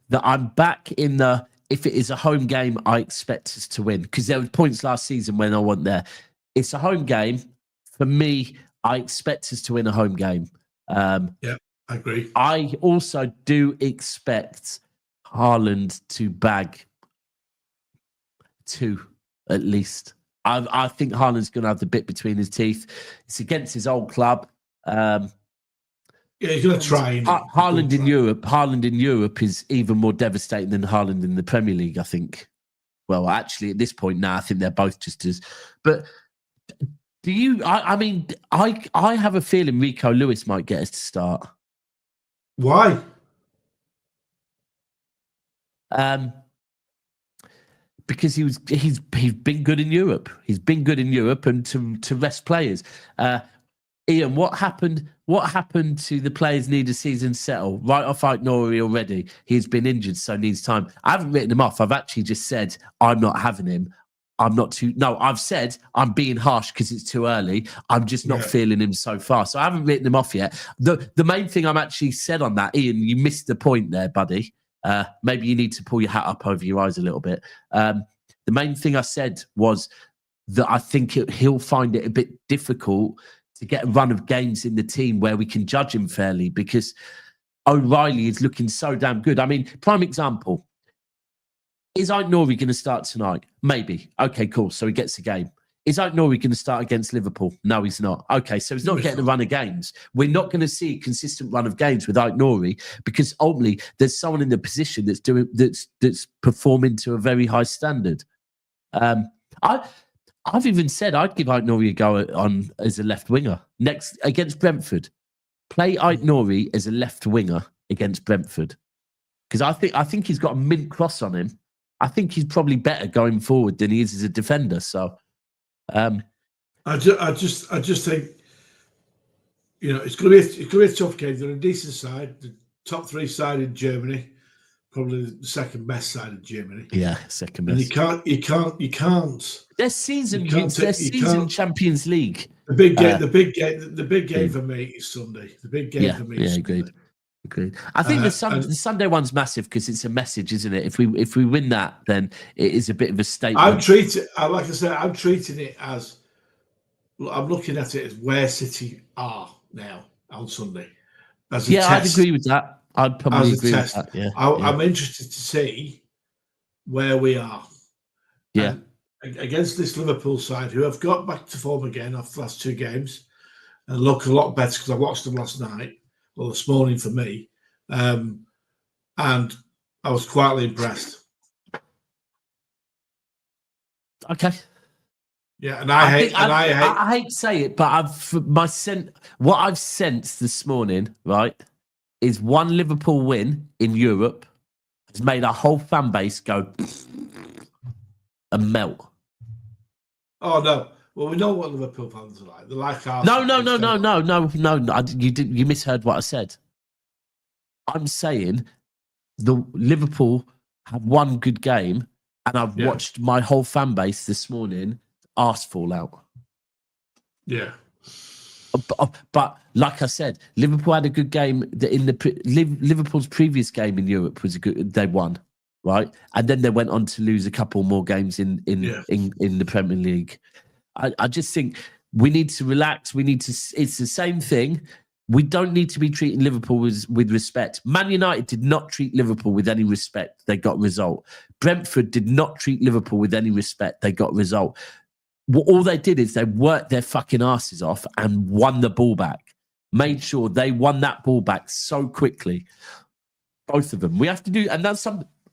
That I'm back in the. If it is a home game, I expect us to win because there were points last season when I wasn't there. It's a home game. For me, I expect us to win a home game. Yeah, I agree. I also do expect Haaland to bag 2 at least. I think Haaland's going to have the bit between his teeth. It's against his old club. Yeah, he's going to try. Haaland in Europe is even more devastating than Haaland in the Premier League, I think. Well, actually, at this point now, I think they're both just as. But do you? I have a feeling Rico Lewis might get us to start. Why? Because he's been good in Europe. He's been good in Europe, and to rest players. Ian, what happened to the players need a season settle? Right off Nori already. He's been injured, so needs time. I haven't written him off. I've actually just said I'm not having him. I've said I'm being harsh because it's too early. I'm just not feeling him so far. So I haven't written him off yet. The main thing I'm actually said on that, Ian, you missed the point there, buddy. Maybe you need to pull your hat up over your eyes a little bit. The main thing I said was that I think he'll find it a bit difficult to get a run of games in the team where we can judge him fairly because O'Reilly is looking so damn good. I mean, prime example. Is Nori going to start tonight? Maybe. Okay, cool. So he gets a game. Is Nori going to start against Liverpool? No, he's not. Okay, so he's not getting a run of games. We're not going to see a consistent run of games with Nori because ultimately there's someone in the position that's performing to a very high standard. I've even said I'd give Nori a go on as a left winger next against Brentford. Play Nori as a left winger against Brentford because I think he's got a mint cross on him. I think he's probably better going forward than he is as a defender. So, I just think, it's going to be a tough game. They're a decent side, the top 3 side in Germany, probably the second best side in Germany. Yeah, second best. And you can't. Their season Champions League. The big game for me is Sunday. The big game for me is Sunday. Agreed. I think the Sunday one's massive because it's a message, isn't it? If we win that, then it is a bit of a statement. I'm treating it as I'm looking at it as where City are now on Sunday. As a test. I'd agree with that. I'd probably agree with that. Yeah, I'm interested to see where we are. Yeah, against this Liverpool side, who have got back to form again after the last 2 games, and look a lot better because I watched them last night. Well, this morning for me, and I was quietly impressed. Okay. Yeah, and I hate to say it, but what I've sensed this morning, right, is one Liverpool win in Europe has made our whole fan base go and melt. Oh no. Well, we know what Liverpool fans are like. They're like Arsenal. No. You misheard what I said. I'm saying the Liverpool have one good game, and I've watched my whole fan base this morning arse fall out. Yeah. But like I said, Liverpool had a good game. Liverpool's previous game in Europe was they won, right? And then they went on to lose a couple more games in the Premier League. I just think we need to relax. It's the same thing. We don't need to be treating Liverpool with respect. Man United did not treat Liverpool with any respect. They got a result. Brentford did not treat Liverpool with any respect. They got a result. All they did is they worked their fucking asses off and won the ball back. Made sure they won that ball back so quickly. Both of them. We have to do, and that's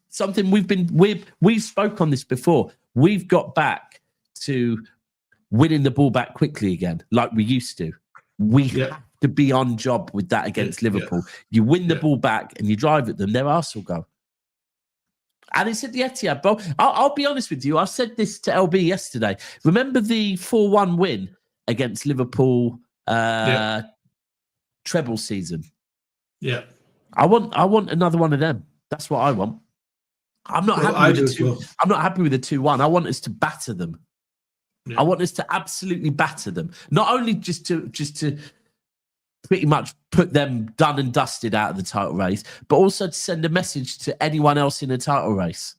something we spoke on this before. We've got back to winning the ball back quickly again, like we used to. We have to be on job with that against Liverpool. You win the ball back and you drive at them, their arse will go. And it's at the Etihad, bro. I'll be honest with you. I said this to LB yesterday. Remember the 4-1 win against Liverpool treble season? Yeah. I want another one of them. That's what I want. I'm not happy with the 2-1. I want us to batter them. Yeah. I want us to absolutely batter them. Not only just to pretty much put them done and dusted out of the title race, but also to send a message to anyone else in the title race.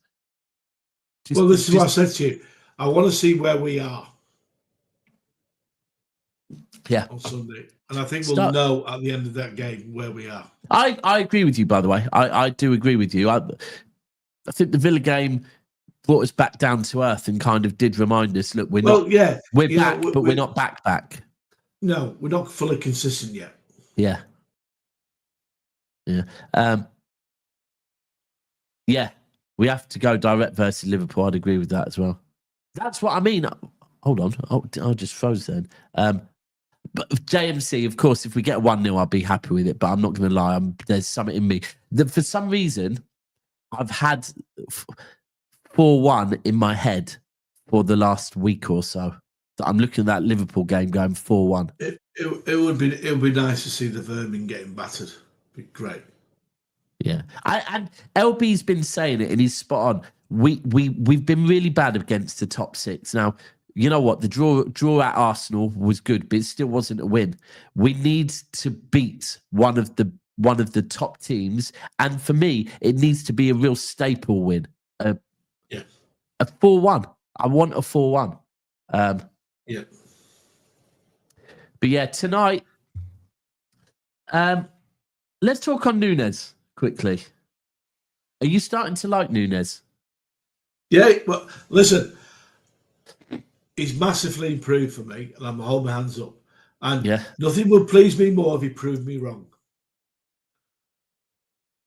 This is what I said to you. I want to see where we are. Yeah. On Sunday. And I think we'll know at the end of that game where we are. I agree with you, by the way. I do agree with you. I think the Villa game brought us back down to earth and kind of did remind us, look, we're back, but we're not back. No, we're not fully consistent yet. Yeah. We have to go direct versus Liverpool. I'd agree with that as well. That's what I mean. Hold on. I just froze then. But JMC, of course, if we get 1-0, I'll be happy with it. But I'm not going to lie. There's something in me. For some reason, I've had 4-1 in my head for the last week or so. I'm looking at that Liverpool game going 4-1. It would be nice to see the vermin getting battered. It'd be great. Yeah, and LB's been saying it, and he's spot on. We've been really bad against the top six. Now, you know what? The draw at Arsenal was good, but it still wasn't a win. We need to beat one of the top teams, and for me, it needs to be a real staple win. A 4-1. I want a 4-1. Yeah. But yeah, tonight, let's talk on Núñez quickly. Are you starting to like Núñez? Yeah, well, listen, he's massively improved for me, and I'm holding my hands up. And nothing would please me more if he proved me wrong.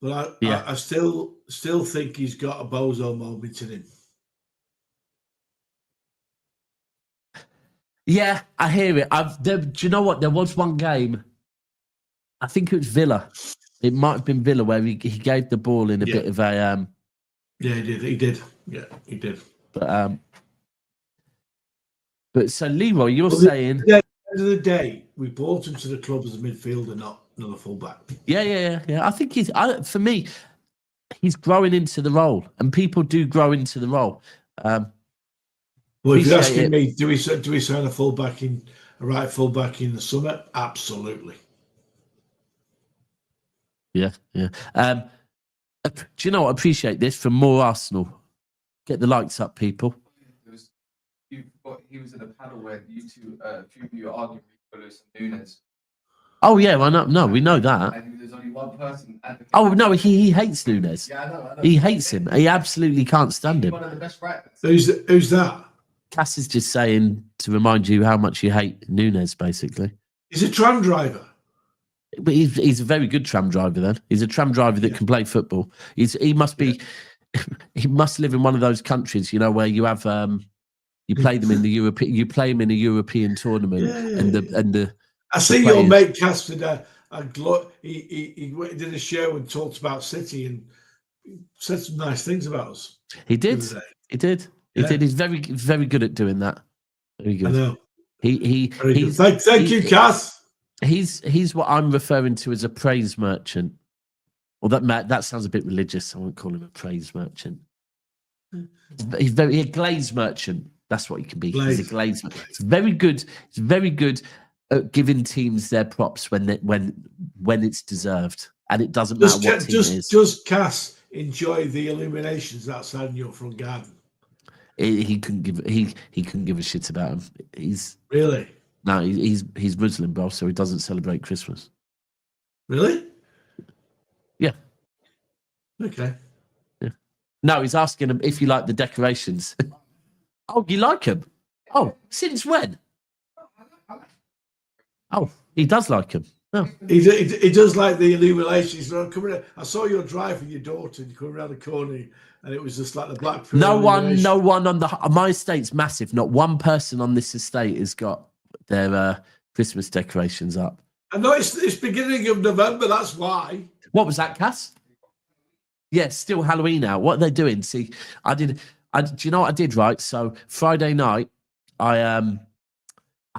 But I still think he's got a bozo moment in him. Yeah, I hear it. Do you know what? There was one game, I think it was Villa. It might have been Villa where he gave the ball in a bit of a... Yeah, he did. Yeah, he did. But so, Leroy, you're saying... At the end of the day, we brought him to the club as a midfielder, not another fullback. Yeah. I think for me, he's growing into the role, and people do grow into the role. Well, if you're asking me, do we sign a right fullback in the summer? Absolutely. Yeah. Do you know what? I appreciate this from more Arsenal. Get the likes up, people. He was in a panel where you two, a few of you are arguing for Lewis and Núñez. Oh yeah, I know. No, we know that. And there's only one person. Oh no, he hates Núñez. Yeah, I know. He hates him. He absolutely can't stand him. One of the best writers. Who's that? Cass is just saying to remind you how much you hate Núñez, basically. He's a tram driver. But he's a very good tram driver. Then he's a tram driver that can play football. He must be. He must live in one of those countries, you know, where you have you play them in the European. You play him in a European tournament, and the. I see your mate Cass did he did a show and talked about City and said some nice things about us. He did. He did. He's very, very good at doing that. Very good. I know. He's thank you, Cass. He's what I'm referring to as a praise merchant. Well, that sounds a bit religious. I won't call him a praise merchant. He's a glaze merchant. That's what he can be. He's a glaze merchant. It's very good. It's very good at giving teams their props when it's deserved, and it doesn't matter what team it is. Does Cass enjoy the illuminations outside in your front garden? He couldn't give a shit about him. He's Muslim, bro, so he doesn't celebrate Christmas. Really? Yeah. Okay. Yeah. No, he's asking him if you like the decorations. Oh, you like him? Oh, since when? Oh, he does like him. Oh. He does like the illuminations. I saw your drive with your daughter, and you come around the corner, and it was just like the black. No one on my estate's massive. Not one person on this estate has got their Christmas decorations up. I know it's beginning of November. That's why. What was that, Cass? Yeah, still Halloween out. What are they doing? See, do you know what I did? Right. So Friday night, I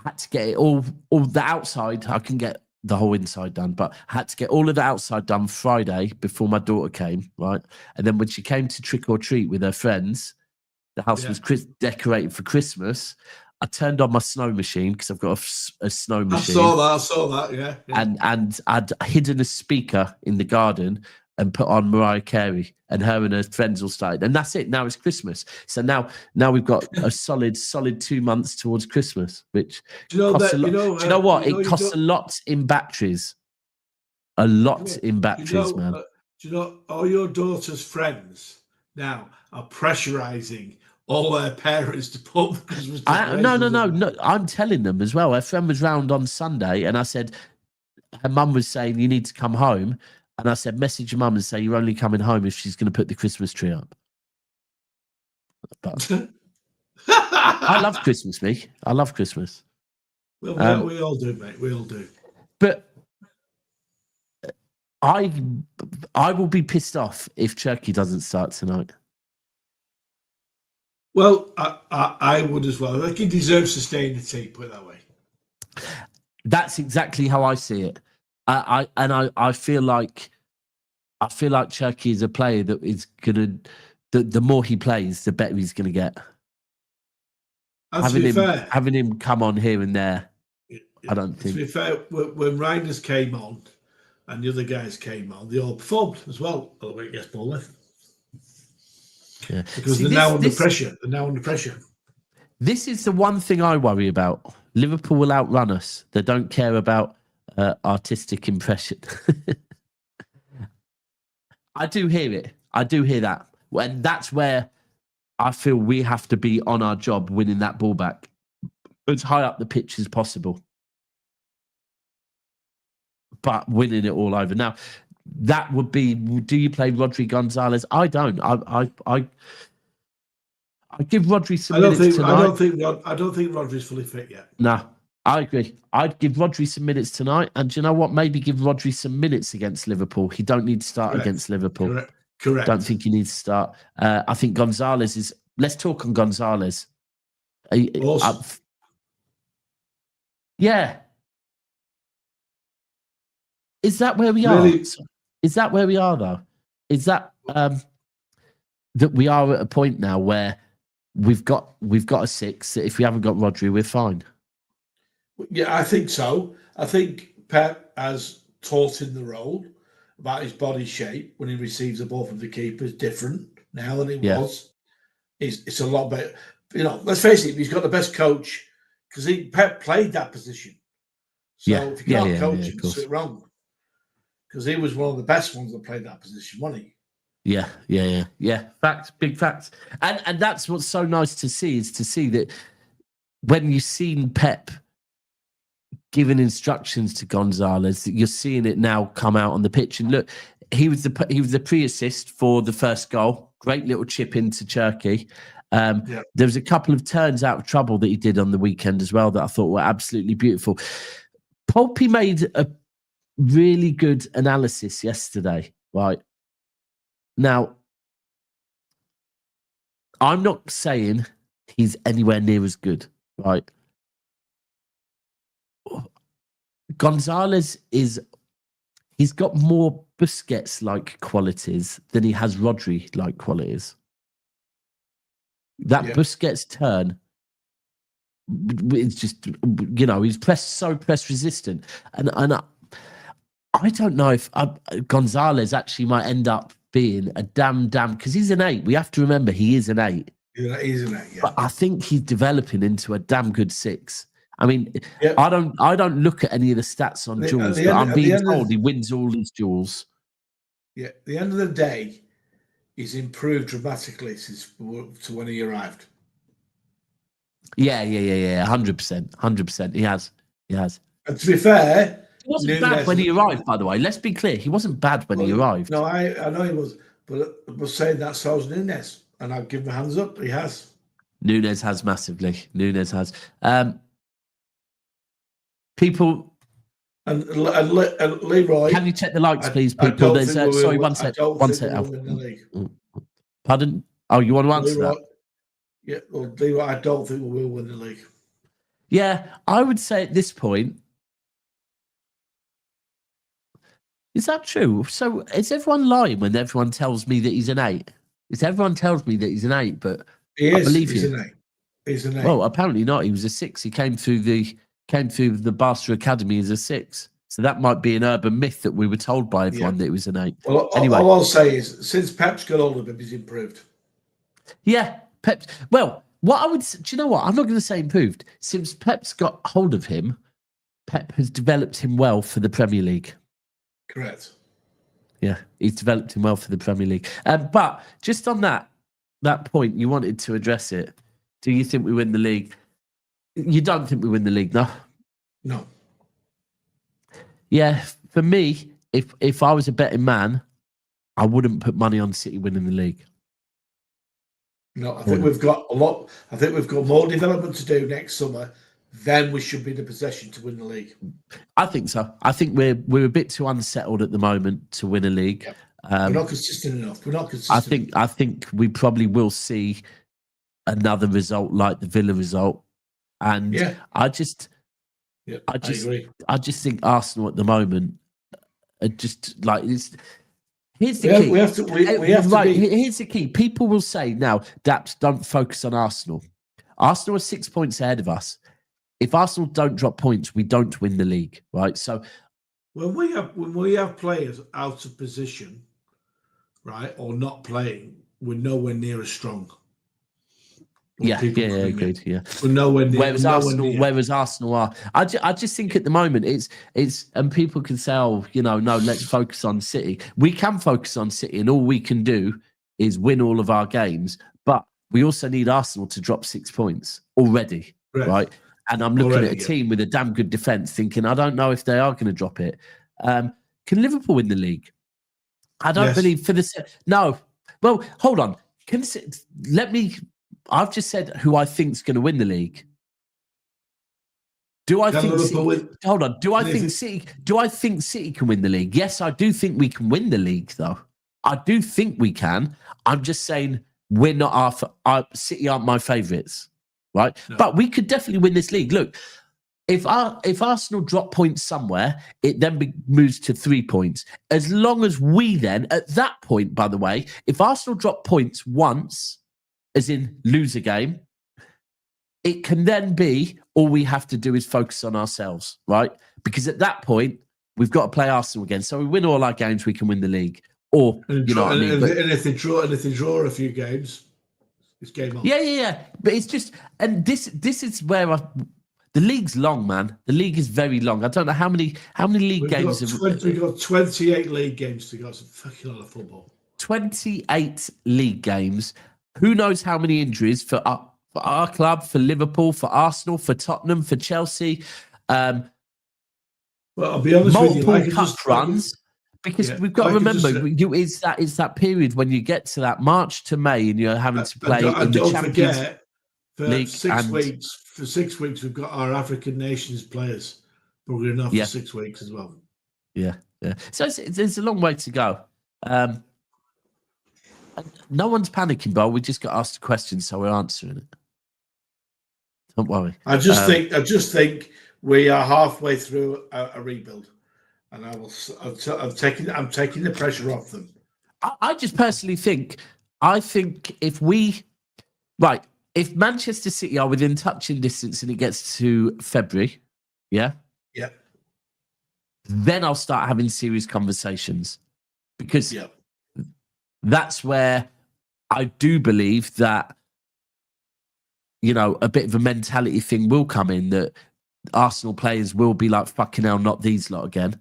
had to get it all the outside. I can get the whole inside done, but I had to get all of the outside done Friday before my daughter came, right? And then when she came to trick or treat with her friends, the house was decorated for Christmas. I turned on my snow machine because I've got a snow machine. I saw that, yeah. And I'd hidden a speaker in the garden and put on Mariah Carey, and her and her friends all started. And that's it. Now it's Christmas. So now we've got a solid 2 months towards Christmas, which costs a lot. Do you know what? It costs a lot in batteries. A lot in batteries, man. Do you know all your daughter's friends now are pressurizing all their parents to put Christmas decorations? No. I'm telling them as well. Her friend was round on Sunday, and I said, her mum was saying, you need to come home. And I said, message your mum and say you're only coming home if she's going to put the Christmas tree up. But I love Christmas, me. I love Christmas. Well, we all do, mate. We all do. But I will be pissed off if Cherki doesn't start tonight. Well, I would as well. I think he deserves to stay in the team, put it that way. That's exactly how I see it. I feel like Cherki is a player that is gonna. The more he plays, the better he's gonna get. Having him come on here and there, I don't think. To be fair, when Reinders came on and the other guys came on, they all performed as well. By the way, against Bournemouth. Yeah. Because they're now under pressure. They're now under pressure. This is the one thing I worry about. Liverpool will outrun us. They don't care about artistic impression. I do hear it. I do hear that. And that's where I feel we have to be on our job, winning that ball back as high up the pitch as possible. But winning it all over. Now, that would be, do you play Rodri Gonzalez? I don't. I give Rodri some minutes tonight. I don't think Rodri's fully fit yet. No. I agree. I'd give Rodri some minutes tonight. And do you know what? Maybe give Rodri some minutes against Liverpool. He don't need to start against Liverpool. Correct. Don't think he needs to start. I think Gonzalez is... Let's talk on Gonzalez. Yeah. Is that where we are? Is that where we are, though? Is that that we are at a point now where we've got a 6, that if we haven't got Rodri, we're fine? Yeah, I think so. I think Pep has taught him the role about his body shape when he receives the ball from the keeper is different now than it was. It's a lot better. You know, let's face it, he's got the best coach because Pep played that position. So if you can't coach him, it's wrong. Because he was one of the best ones that played that position, wasn't he? Yeah. Facts, big facts. And that's what's so nice to see, is to see that when you've seen Pep giving instructions to Gonzalez, you're seeing it now come out on the pitch. And look, he was the pre-assist for the first goal. Great little chip into Cherki. There was a couple of turns out of trouble that he did on the weekend as well that I thought were absolutely beautiful. Pulpy made a really good analysis yesterday, right? Now, I'm not saying he's anywhere near as good, right? Gonzalez he's got more Busquets-like qualities than he has Rodri-like qualities. That Busquets turn, it's just, he's press resistant. And I don't know if Gonzalez actually might end up being a damn, because he's an 8. We have to remember he is an 8. Yeah, he's an 8, yeah. But I think he's developing into a damn good 6. I mean, I don't look at any of the stats on duels, but I'm being told he wins all his duels. Yeah, at the end of the day, he's improved dramatically since to when he arrived. Yeah, 100%. He has. And to be fair, he wasn't bad when he arrived, by the way. Let's be clear. He wasn't bad when he arrived. No, I know he was. But I was saying that so was Nunes. And I'll give him a hands up. He has. Nunes has massively. Nunes has. People... And Leroy... Can you check the likes, please, people? There's sorry, one sec. Pardon? Oh, you want to answer Leroy, that? Yeah, well, Leroy, I don't think we will win the league. Yeah, I would say at this point... Is that true? So is everyone lying when everyone tells me that he's an 8? Is everyone tells me that he's an 8, but he is, I believe he's you. An 8. He's an 8. Well, apparently not. He was a 6. He came through the Barca Academy as a 6. So that might be an urban myth that we were told by everyone that it was an 8. Well, anyway, all I'll say is since Pep's got hold of him, he's improved. Yeah, Pep. Well, what I would do you know what? I'm not going to say improved. Since Pep's got hold of him, Pep has developed him well for the Premier League. Correct. Yeah, he's developed him well for the Premier League. But just on that point, you wanted to address it. Do you think we win the league? You don't think we win the league, no? No. Yeah, for me, if I was a betting man, I wouldn't put money on City winning the league. No, I think we've got a lot. I think we've got more development to do next summer. Then we should be in a position to win the league. I think so. I think we're a bit too unsettled at the moment to win a league. Yep. We're not consistent enough. We're not consistent. I think we probably will see another result like the Villa result, and I just agree. I just think Arsenal at the moment are just like this. Here's the key. We have to. Here's the key. People will say now, Daps, don't focus on Arsenal. Arsenal are 6 points ahead of us. If Arsenal don't drop points, we don't win the league, right? So when we have players out of position, right, or not playing, we're nowhere near as strong. Agreed. Yeah, we're nowhere near. Whereas Arsenal are, I just think at the moment it's and people can say, no, let's focus on City. We can focus on City, and all we can do is win all of our games. But we also need Arsenal to drop 6 points already, right? And I'm looking at a team with a damn good defence, thinking, I don't know if they are going to drop it. Can Liverpool win the league? I don't believe for the... No. Well, hold on. I've just said who I think's going to win the league. Do I think City... Hold on. Do I think City can win the league? Yes, I do think we can win the league, though. I do think we can. I'm just saying we're not City aren't my favourites. Right, no. But we could definitely win this league. Look, if Arsenal drop points somewhere, it then moves to 3 points. As long as we then, at that point, by the way, if Arsenal drop points once, as in lose a game, it can then be all we have to do is focus on ourselves, right? Because at that point, we've got to play Arsenal again. So we win all our games, we can win the league. Or and if they draw a few games. It's game on. Yeah. But it's just, and this is where the league's long, man. The league is very long. I don't know how many league games. We've got 28 league games to go. It's a fucking lot of football. 28 league games. Who knows how many injuries for our club, for Liverpool, for Arsenal, for Tottenham, for Chelsea. Well, I'll be honest with you. Multiple cup runs. Because we've got to remember, it's that period when you get to that March to May and you're having to play in the Champions League. For 6 weeks, we've got our African nations players buggering off for 6 weeks as well. Yeah. So there's a long way to go. No one's panicking, but we just got asked a question, so we're answering it. Don't worry. I just think we are halfway through a rebuild. and I'm taking the pressure off them. I just personally think, if Manchester City are within touching distance and it gets to February, yeah, then I'll start having serious conversations, because that's where I do believe that, a bit of a mentality thing will come in, that Arsenal players will be like, fucking hell, not these lot again.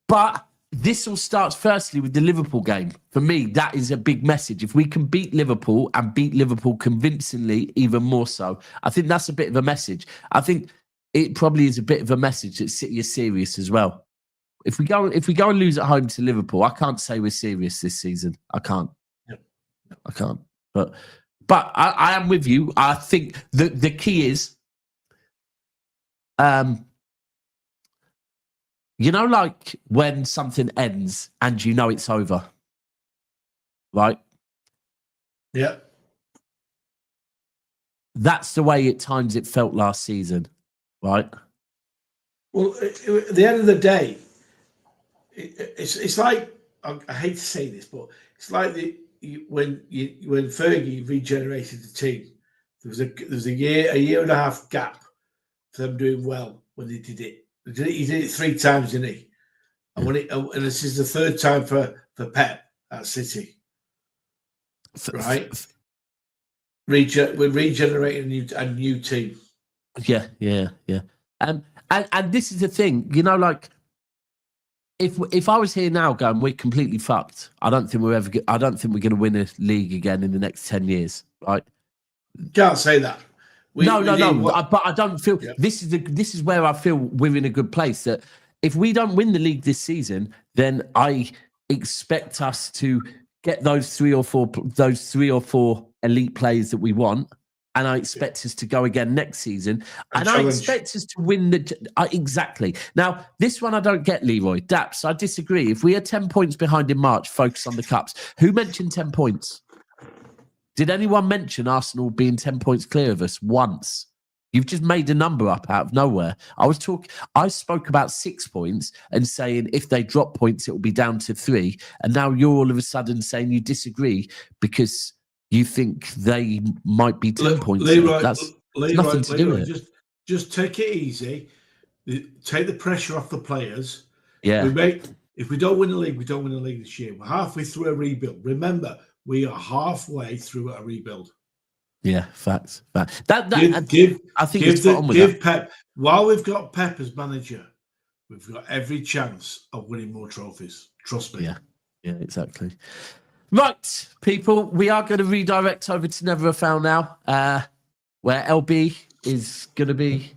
But this all starts firstly with the Liverpool game. For me, that is a big message. If we can beat Liverpool and beat Liverpool convincingly, even more so, I think that's a bit of a message. I think it probably is a bit of a message that City is serious as well. If we go and lose at home to Liverpool, I can't say we're serious this season. I can't. I can't. But I am with you. I think the key is, like when something ends and it's over, right? Yeah. That's the way at times it felt last season, right? Well, at the end of the day, it's like, I hate to say this, but it's like when Fergie regenerated the team, there was a year and a half gap for them doing well when they did it. He did it 3 times, didn't he? And and this is the 3rd time for Pep at City, right? We're regenerating a new team. Yeah. And this is the thing, like, if I was here now going, we're completely fucked, I don't think we're going to win a league again in the next 10 years, right? Can't say that. No. But I don't feel this is where I feel we're in a good place. That if we don't win the league this season, then I expect us to get those three or four elite players that we want, and I expect us to go again next season. And I expect us to win exactly. Now, this one I don't get, Leroy. Daps, I disagree. If we are 10 points behind in March, focus on the cups. Who mentioned 10 points? Did anyone mention Arsenal being 10 points clear of us once? You've just made a number up out of nowhere. I spoke about 6 points and saying if they drop points, it will be down to 3. And now you're all of a sudden saying you disagree because you think they might be 10 points. That's nothing to do with it. Just take it easy. Take the pressure off the players. Yeah. If we don't win the league, we don't win the league this year. We're halfway through a rebuild. Remember, we are halfway through a rebuild. Yeah, facts. I think give Pep, while we've got Pep as manager, we've got every chance of winning more trophies. Trust me. Yeah, exactly. Right, people, we are going to redirect over to Never a Foul now, where LB is going to be.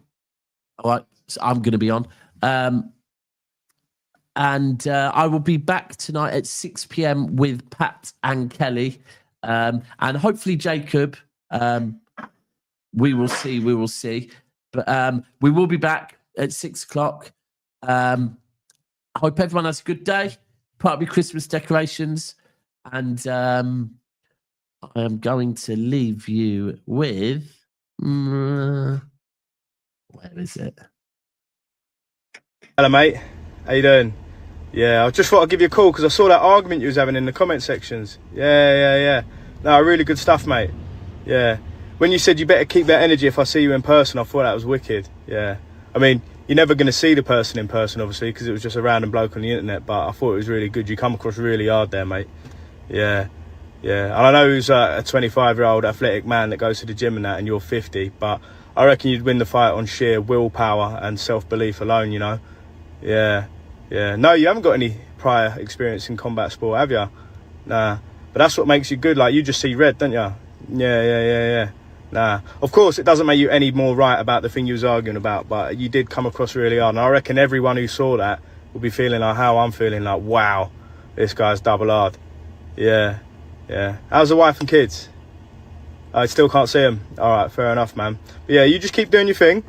All right, so I'm going to be on. And I will be back tonight at 6 p.m. with Pat and Kelly. And hopefully Jacob, we will see. But we will be back at 6 o'clock. I hope everyone has a good day. Part of your Christmas decorations. And I am going to leave you with... where is it? Hello, mate. How you doing? Yeah, I just thought I'd give you a call because I saw that argument you was having in the comment sections. Yeah. No, really good stuff, mate. Yeah. When you said you better keep that energy if I see you in person, I thought that was wicked. Yeah. I mean, you're never going to see the person in person, obviously, because it was just a random bloke on the internet, but I thought it was really good. You come across really hard there, mate. Yeah. And I know who's a 25-year-old athletic man that goes to the gym and that, and you're 50, but I reckon you'd win the fight on sheer willpower and self-belief alone, you know? Yeah. No, you haven't got any prior experience in combat sport, have you? Nah. But that's what makes you good. Like, you just see red, don't you? Yeah. Nah. Of course, it doesn't make you any more right about the thing you was arguing about, but you did come across really hard. And I reckon everyone who saw that will be feeling like how I'm feeling, like, wow, this guy's double hard. Yeah. How's the wife and kids? I still can't see them. All right, fair enough, man. But yeah, you just keep doing your thing.